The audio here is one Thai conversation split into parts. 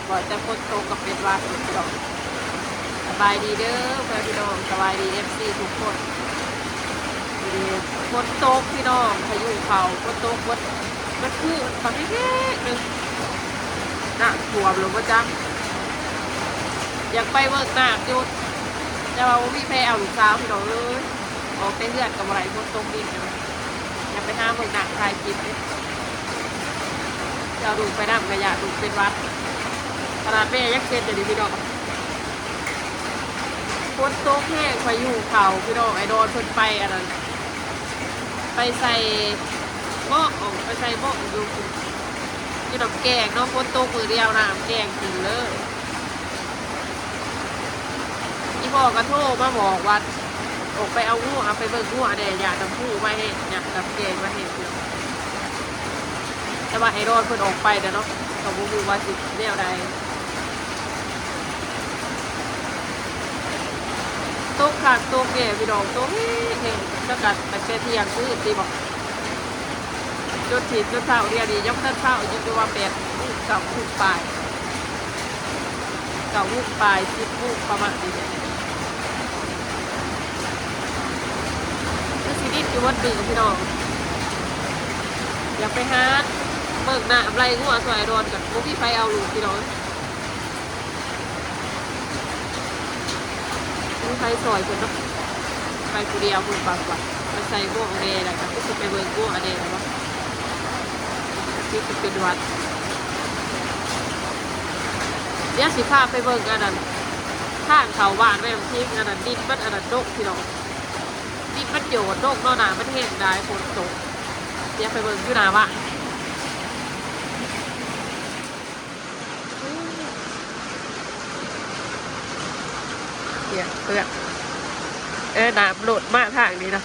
ก่อนจะพ้นโตกับเป็นว่าพี่น้องสบายดีเด้อเพื่อนพี่น้องสบายดีFCทุกคนพ้นโตพี่น้องพายุเขาพ้นโตมันคือตอนนี้แค่นึงน่ะท่วมหรือว่าจังอยากไปเวิร์กหนักอยู่แต่ว่ามีแพ้เอาลูกสาวพี่น้องเลยออกไปเลือดกับอะไรพ้นโตดินนะอยากไปห้ามเวิร์กหนักคลายกินเลยจะดูไปน้ำกระยาดูเป็นวัดขนาดแม่ยักษ์เซ็นจะดีพี่น้องพ้นโต๊ะแห้งพายุเขาพี่น้องไอโดนเพิ่นไปอันนั้นไปใส่หม้อไปใส่หม้อดูที่ดอกแกงเนาะพ้นโต๊ะมือเดียวน้ำแกงกินเลยอีพ่อกระโทษมาบอกว่าออกไปเอางูเอาไปเบิ่งงูอะไรอยากทำผู้มาให้อยากทำแกงมาให้เพื่อนแต่ว่าไอโดนเพิ่นออกไปเนาะเขาบอกว่าสิแนวใดโต๊ะขาดโต๊ะแก่พี่น้องโต๊ะเฮงจะกัดแต่เที่ยงคือตีบอกจุดถีจุดเท้าเรียดียกเท้ายิ่งดูว่าเป็ดเก่าลูกปลายเก่าลูกปลายชิดลูกประมาณนี้คือซีรีส์อยู่วัดดึงพี่น้องอยากไปหาเบิกหน้าไรงัวสวยโดนกับมุกี้ไปเอาลูกพี่น้องใครสวยจนต้องไปกูเดียวคุณปากว่าไปใส่พวกอเดอะไรกันก็จะไปเบิร์พวกอเดอะไรวะที่จะเป็นวัดเดี๋ยวสิพาไปเบิร์อันนั้นข้างเขาบ้านแม่ทิ้งอันนั้นดินมันอันนั้นโดกพี่น้องดินมันโยดโดกนอกหนามันแห้งได้ฝนตกเดี๋ยวไปเบิร์อยู่หนาบ้านเพื่อนน้ำโหลดมากทางนี้นะ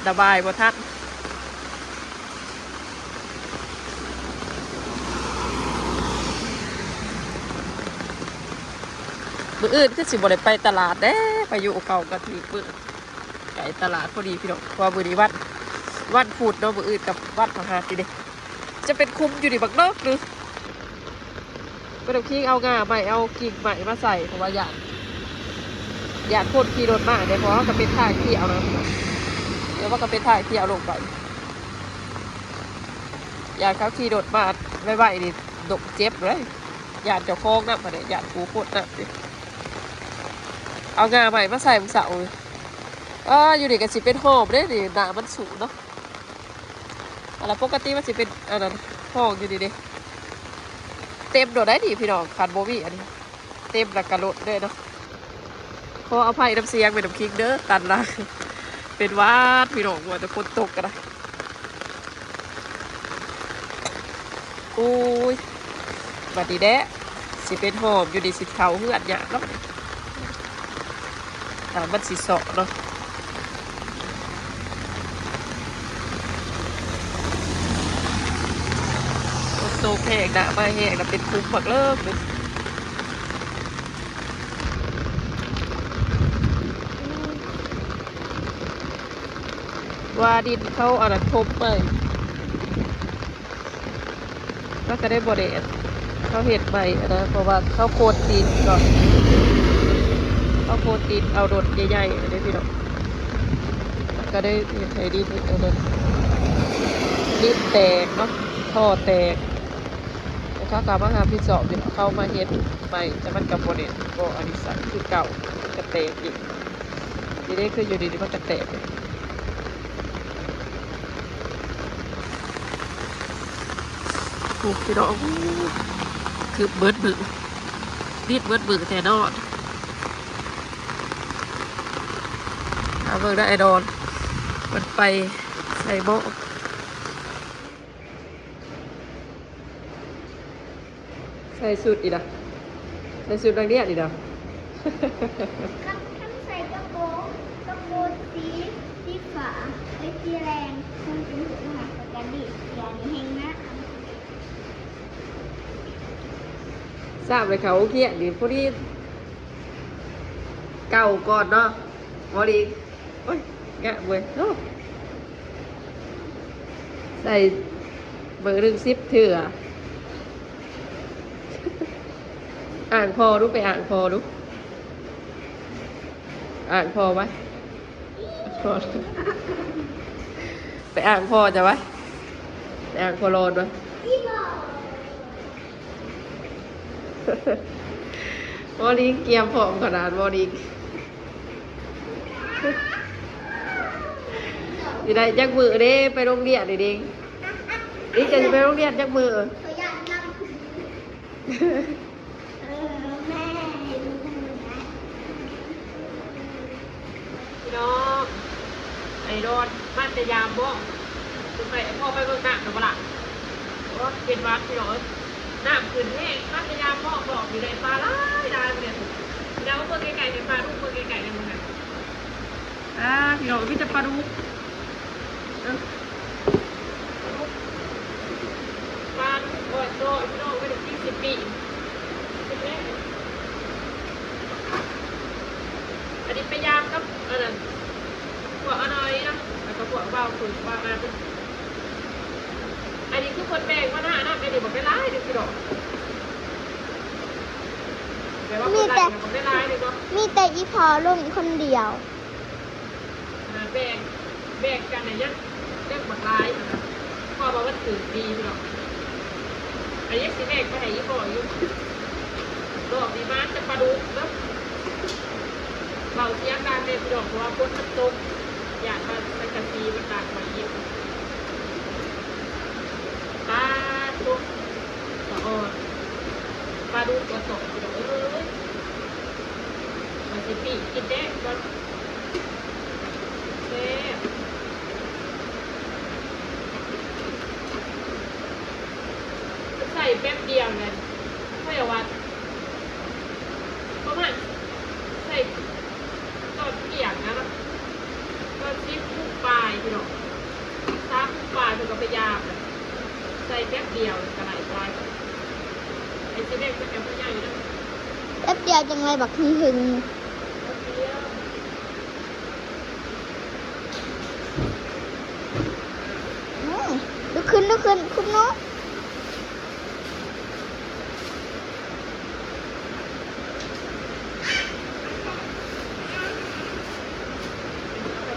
ระบายบ่ทันมื้ออื่นคือสิบ่ได้ไปตลาดเด้ไปอยู่เขากะทิมื้อไปตลาดพอดีพี่น้องเพราะมื้อนี้วันพุธเนาะมื้ออื่นกับวันพฤหัสนี่เด้จะเป็นคุมอยู่นี่บักเนาะหรือบ่ต้องคิงเอาง่าใหม่เอากิ่งใหม่มาใส่เพราะว่าอยากคนขี่รถมาเดี๋ยวเพราะว่าก็เป็นท่าขี่เอานะเดี๋ยวว่าก็เป็นท่าขี่เอาลงไปอยากเขาขี่รถมาไม่ไหวดิดกเจ็บเลยอยากจะโค้งนะมาเนี่ยอยากกูโคตรนะเอางาใหม่มาใส่มึงเสาเลยอยู่ดีกันสิเป็นหอมเลยดิหนามันสูงเนาะอะไรปกติมันสิเป็นอันนั้นห้องอยู่ดีดิเต็มโดดได้ดิพี่น้องคันโบวี่อันนี้เต็มแล้วกระโดดด้วยเนาะขออภัยน้ำเสียงเป็นน้ำคิงเด้อตันละเป็นวาดพี่น้องว่าจะฝนตกกันนะโอ้ยบัดนี้แด้สิเป็นหอมอยู่ดีสิเขาเหือดหยาบแล้วมันสิเสาะเนาะฝนตกแห้งนะมาแห้งนะเป็นคุ้มมากเลิกเลยว่าดินเขาอันนั้นทบไปก็ได้บริเวณเขาเห็ดใหม่นะเพราะว่าเขาโคตรดินก่อนเขาโคตรดินเอาโดดใหญ่ๆเลยพี่น้องก็ได้เห็ดไทยดินเอาโดดดินแตกเนาะท่อแตกแล้วเขากลับมาหาพี่สอบอยู่เข้ามาเห็ดใหม่แต่มันกับบริเวณก็อันนี้สั่งคือเก่ากระแตกอีกทีนี้คืออยู่ดีๆมันกระแตกพี่น้องคือเบิดมือรีดเบิดมือแต่นอนเอาเบิดได้ไอดอนมันไปใส่โม่ใส่สุดอีกนะใส่สุดดังเนี้ยอีกนะขั้นใส่กระโปรงสีฝาไอ้สีแรงมันเป็นหัวหนักประกันดิอย่างนี้เฮงนะทราบเลยเขาเขียนดิพวกนี้เก่าก่อนเนาะพอดีโอ้ยแกะเว้ยใส่เบอร์10 เถื่อ อ่างพอดูไปอ่างพอดูอ่างพอไหมไปอ่างพอจะไว้ไปอ่างพอโลนไหม ที่บอก บอลิงเกียมผมขนาดบอลิงอยู่ได้จักมือเด้ไปโรงเรียนดิดิงนี่จะไปโรงเรียนจักมือ เขาอยากนั่งแม่ดูทำไมนะ พี่น้องไอ้โดนบ้านจะยามบ่คุณไปพ่อไปเบิ่งหนักหรือเปล่าเพราะเป็นวัดพี่น้องน้ำขึ้นแห้งบ้านจะยามบ่บอกอยู่ในปลาหลายดาวเนี่ยแล้วเบิ่งไก่ๆในปลาลูกเบิ่งไก่ๆในมึงน่ะพี่น้องพี่จะปลาดุกปลาดุกโอ้ยโตพี่น้องไม่ได้กิน10 ปีเป็นแรกอันนี้พยายามกับอันนั้นพวกอะไรนะแล้วก็พวกเบาฝึกเบามาอันนี้คือคนแบ่งว่าหน้านะไม่ได้บอกได้ร้ายเด็กพี่ดอกแต่ว่าคนร้ายบอกได้ร้ายเลยก็ มีแต่อีพอลุ่มคนเดียว แบ่งกันเนี่ยยังบักร้ายนะพ่อบอกว่าถือดีพี่ดอกอันนี้สิแบ่งไปไหนยี่ห้ออยู่ดอกดีมากจะปลาดุกแล้วเบาเสียงดังเลยพี่ดอกเพราะว่าคนมันตกอยากมาใส่กะทิมันดังมาเยอะปลาดุกปลาดุกตัวสองพี่ดอกมันจะปีกินได้ก่อนเซ่บใส่แป๊บเดียวเลยไม่เอาวัดประมาณใส่ตอนเกี่ยงนะตอนชิปผู้ปลายพี่น้องซ้ำผู้ปลายถึงกับพยายามเลยใส่แป๊บเดียวกระไรปลายไอ้ชิ้นเล็กก็แอบใหญ่นะ แป๊บเดียวจังเลยบักหึง แป๊บเดียว ลุกขึ้นคุณนก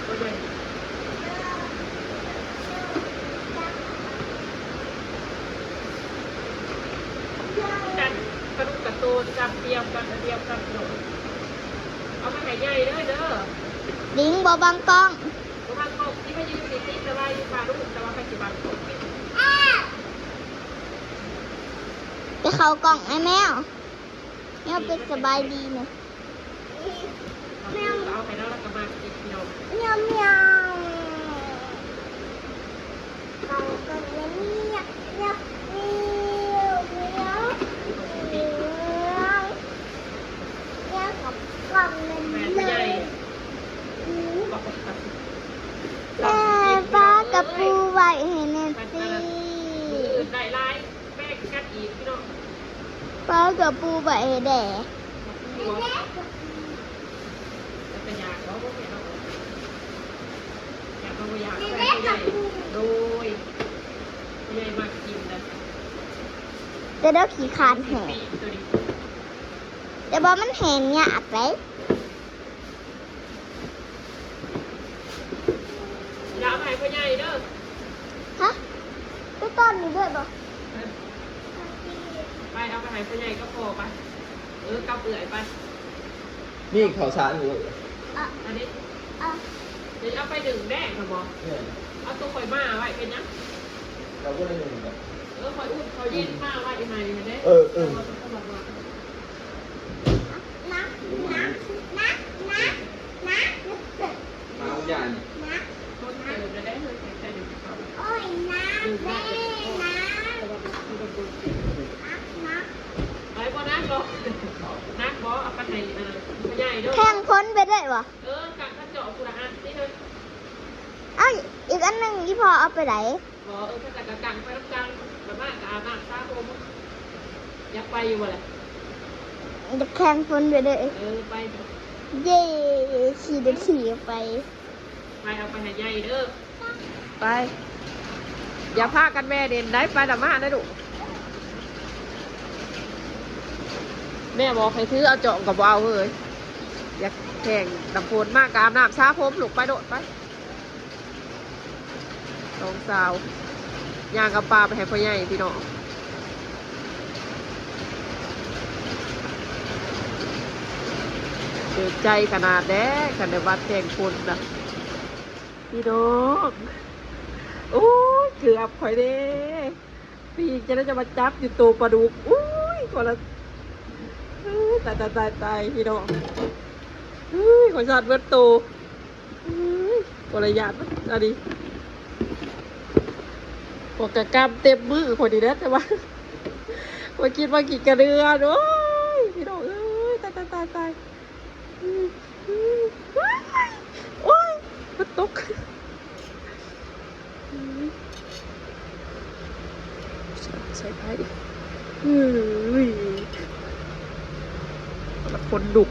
ตัวใหญ่กันกระดูกกระตูนจำเดียวกันเดียวกันโดดเอามาให้ใหญ่เด้อเด้อ ลิงบอบังกล้อง ตัวบางกบที่มายืนติดๆแต่ว่าอยู่ปลาลูกแต่ว่าใครจะบางกบกิน ไปเข้ากล่องไอ้แมวแมวเป็นสบายดีนะ เอาไปแล้วเราก็มากินพี่น้อง เมียวเมียวกล่องกล่องนี้เมียวเมียวเมียวเมียวเมียวเมียวกับกล่องนั้น แม่ เล ใหญ่ ย บอกกับ แม่ปลากระปูไว้ให้แน่สิ อื่นได้ลายแม่กัดอีกพี่น้อง ปลากระปูไว้ให้แด่ หัวจะเป็นยาเขาก็เห็นแล้วอยากเอาไปยาแม่ใหญ่โดยใหญ่มากกินนะ จะได้ขี่คานแห่ ตัวนี้ แต่บอกมันแห่งยากเลย ยาวไปพ่อใหญ่เด้อ ฮะไปต้อนนี้ด้วยบอก ไปเอาไปให้พ่อใหญ่ก็พอไปกับเอื่อยไป นี่ข่าวสารอยู่ อ่ะ อันนี้ อ่ะ เดี๋ยวเอาไปดึงแดงค่ะบอ เนี่ย เอาตัวข่อยมาไว้เป็นยัง เราก็ได้หนึ่งแบบ ข่อยอุ่นข่อยเย็นมาไว้ยังไงเด้ เออ นะนะนะนะนะนะ มาใหญ่ นะ ต้นเติมจะได้เลยใส่ดึงเขา โอ้ยนะแม่นะ แต่ว่าคือโดนบุญ นะ ไปบ่นักหรอกนักบอเอาไปให้พ่อใหญ่ด้วย แทงพ้นไปด้วยวะ กะถ้าเจาะกุระอันนี่เธอ เอ้าอีกอันหนึ่งอีพอเอาไปไหน บอถ้ากัดกังไปรับจังแบบว่ากาบ้างซาโฮมอยากไปอยู่อะไร จะแทงพ้นไปด้วย ไป เย่ขี่เดินขี่ไป ไปเอาไปให้ใหญ่เด้อไปอย่าพากันแม่เด่นได้ไปละมาได้ดุ แม่บอกให้ซื้อเอาเจาะกับเอาเฮ้ยอยากแข่งน้ำฝนมากกามน้ำซาพรมลูกไปโดดไปน้องสาวยางกับปลาไปให้พ่อใหญ่พี่น้องเดือดใจขนาดแด้ขันในวัดแข่งคนนะพี่น้องโอ้ยเกือบข่อยเด้ปีกจะได้จะมาจับอยู่ตัวปลาดุกอุ้ยคนละตายพี่น้องขอชาติเบิดตัวคนละยานอันนี้พวกกระกำเต็มมือคนดีนะแต่ว่าว่าคิดว่ากี่กระเดือนโอ้ยพี่น้องตายโอ้ยมันตกใส่ไพ่แล้วคนดุ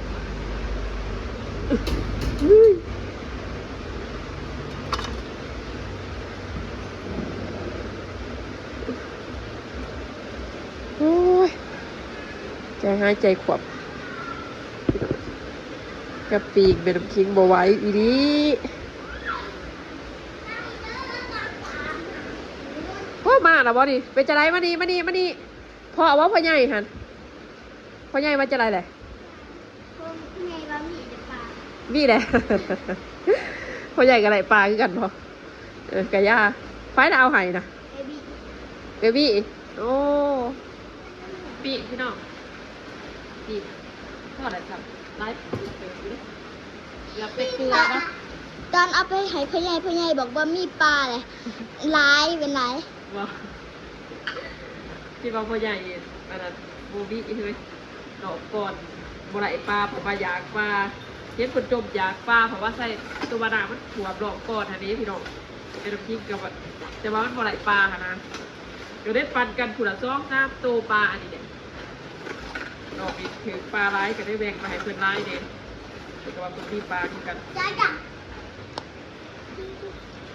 โอ้ยใจหายใจขวบกระปีกเป็นน้ำคิงบ่ไหว้อีดีพ่อมาแล้วบ่ดิเป็นจะไรมานี่พ่อเอาว่าพ่อใหญ่หันพ่อใหญ่มาจะไรแหละพ่อใหญ่ว่ามีแต่ปลามีแหละ พ่อใหญ่กับไรปลาคือกันพอกะย่าไฟดาวไห้นะเบบี้โอ้ปีพี่น้องปีพ่ออะไรทำไลฟ์อย่าไปเกลือนะตอนเอาไปให้พ่อใหญ่บอกว่ามีปลาเลยลายเป็นไรที่ว่าพ่อใหญ่อะไรโบบี้ใช่ไหมดอกก่อนโบไหลปลาผมปลาอยากปลาเย็นคนจมอยากปลาเพราะว่าใส่ตัวบานามันหัวดอกก่อนอันนี้พี่น้องเป็นน้ำพริกกับแต่ว่ามันโบไหลปลาค่ะนะเดี๋ยวได้ปันกันผุดละซ่องน้ำโตปลาอันนี้เนี่ยดอกนี้ถือปลาไร้ก็ได้แบ่งมาให้เพื่อนไร้เนี่ยแต่ว่าคนที่ปลาคือกัน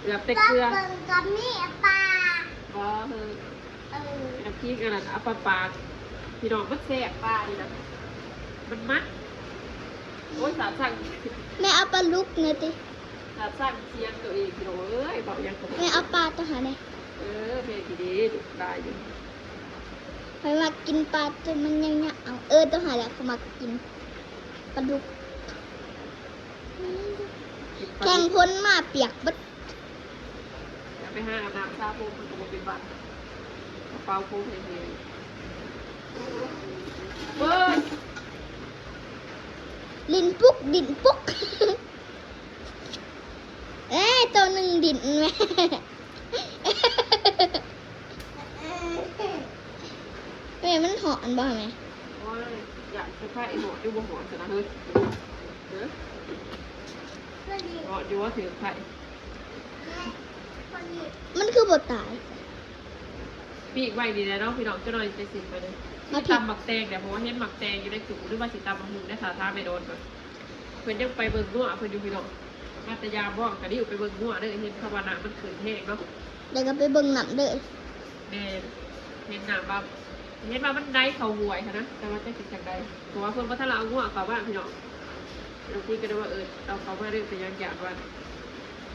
เกือบเต็กเกลือกับมีปลาก็คือน้ำพริกอะไรนะปลาพี่น้องมันแซ่บปลาดีนะมันมัดโอ้ยสาสั่งแม่เอาปลาลุกเนี่ยติสาสั่งเชียงตัวเองพี่น้องเอ้ยบอกยังแม่เอาปลาตัวหาเนี่ยเพลงดีดุได้อยู่ไปมากินปลาจนมันยังเนี่ยเอาตัวหาแล้วเขามากินปลาดุกแข่งพ้นมาเปียกบัดไปห้าอาบน้ำซาโป่งมันก็บอกเป็นบ้านเปล่าโค้งเพลงเบิ้ลลินปุ๊กดินปุ๊กตัวหนึ่งดินไหมแม่มันหอนบ่ไหมอยากจะพาไอ้หมอดูบ่หอนจะนะเฮ้ยหอดูว่าถือไข่มันคือบทตายปีกไว้ดีแล้วเนาะพี่น้องจะหน่อยไปสิไปเลยมาตำหมักแตงแต่เพราะว่าเห็นหมักแตงอยู่ในถุงหรือว่าสิตำมะฮุงได้สาธารณไม่โดนก่อนเพื่อนยังไปเบิ่งงัวเพื่อนอยู่พี่น้องมาตยาบ้องกันนี่อยู่ไปเบิ่งงัวเด้อเห็นขวานามันขืนแห้งเนาะเดี๋ยวก็ไปเบิ่งหนังเด้อแม่เห็นหนังบ้างเห็นว่ามันได้เขาหวยค่ะนะแต่ว่าจะกินจากใดเพราะว่าเพื่อนก็ถ้าเราเอางัวเขาบ้านพี่น้องบางทีก็ได้ว่าเอาเขามาเรื่องแต่ยังอยากว่า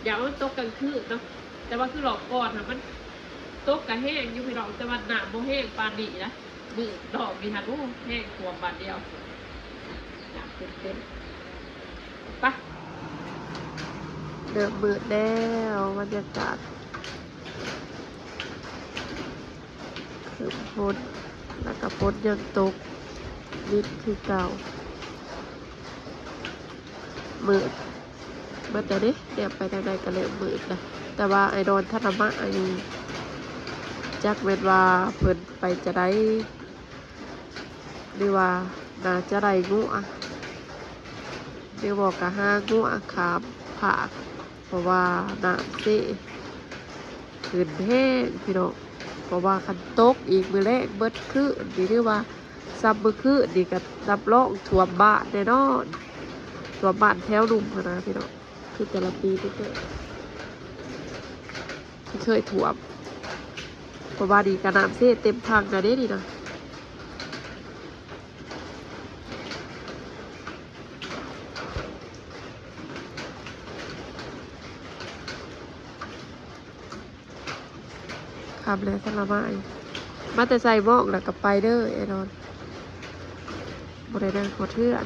อยากว่าตกกลางคืนเนาะแต่ว่าคือหลอกก่อนค่ะมันตกกระแห้งอยู่พี่น้องแต่ว่าหนาโมแห้งปานดีนะมือดอกมีทันโอ้แห้งขวบบาทเดียวอยากเต็มปะเดือดเบิดแล้วบรรยากาศคือฝนแล้วก็ฝนยังตกนิดคือเก่ามืดมาแต่นี้เดี๋ยวไปทางใดก็เลยมืดนะแต่ว่าไอโดนธนมะอยู่จักเวทว่าเพิ่นไปจะได้หรือว่าน่าจะได้งูอ่ะเดี๋ยวบอกกะห้างูอ่ะขาผากเพราะว่าน้ำสิขึ้นแห้งพี่น้องเพราะว่าคันตกอีกมือแรกเบิดคือดีหรือว่าซับมือคือดีกับรับรองถ่วมบ้านแน่นอนถ่วมบ้านแถวนุ่มนะพี่น้องคือแต่ละปีที่เคยถ่วมเพราะว่าดีกับน้ำสิเต็มทางนะนี่นะ ขับเลยสลามามาแต่ใส่หมอกแล้วกับไปเด้อไอ้นอนบริเวณหัวเทือน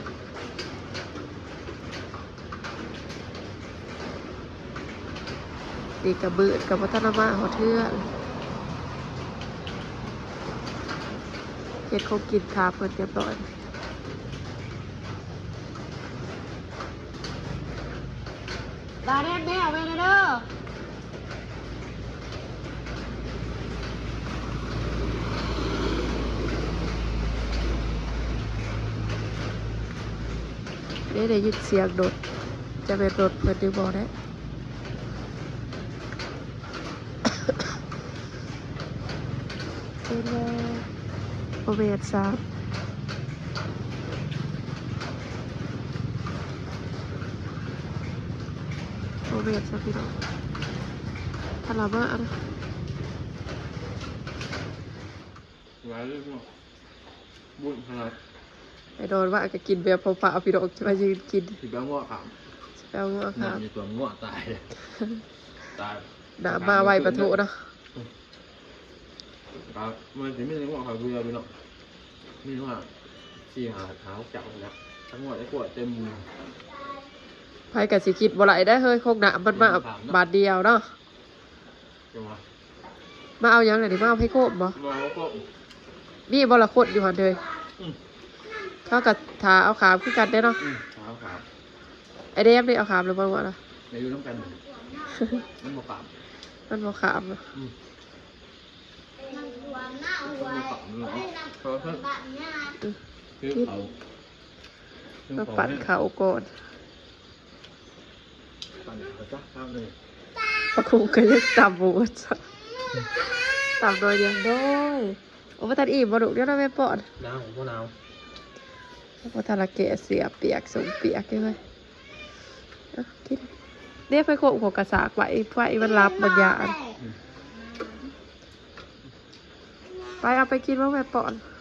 ดีกับเบืดกับวัฒนมาหัวเทือนเฮ็ดเขากินทาเพิ่นเรียบร้อยดาแน่แม่เอาไปเลยเด้อได้ยินเสียงรถจะเป็นรถเปิดดีบอได้เป็นโอเวอร์สามโอเวอร์สามพี่น้องทารามาอะไร ร้ายเรื่องบุญขนาด ไอ้โดนว่าก็กินแบบเปล่าๆพี่น้องจะมายืนกิน ที่แป้งง้อขาม แปลว่าค นั่ รั น บ มีตัวง้อตายเลยตาย ด่ามาไวประทุเนาะ ครับมันจะไม่ได้ง้อเขาเรือไปหรอกนี่ว่าสี่หาเท้าจับแล้วทั้งหมดไอ้ขวดเต็มมือ ไผกับสิคิดบ่ไหลได้เฮ้ยโคกหนามันมาบาทเดียวเนาะ จังหวะ มาเอายังไหนดิมาเอาให้โคบบ่ มาแล้วก็ มีบ่ละโคตรอยู่หันเลยเขากับทาเอาขามคือกันได้เนาะ เท้าขาม ไอเดมนี่เอาขามหรือบ่วะล่ะ ในดูน้ำกันมันมาปาม มันบ่ขามเนาะ นั่งหัวหน้าหัวไอ้นั่งแบบนี้ คือเขา มาปั่นเขาก่อน ปั่นเขาจ้าข้ามเลย ปะคุก็ยังตำหมูจ้ะตำโดยเดียวโดยโอ้บ่ทันอิ่มบ่ดุเดี๋ยวเราไปป้อน น้ำของพวกน้ บ่ทันละแกะเสียเปียกส่งเปียกเลยเอากินเรียกไปโคกหัวกระสากไว้ไฟมันรับบางอย่างไปเอาไปกินว่าแม่ป้อน ำ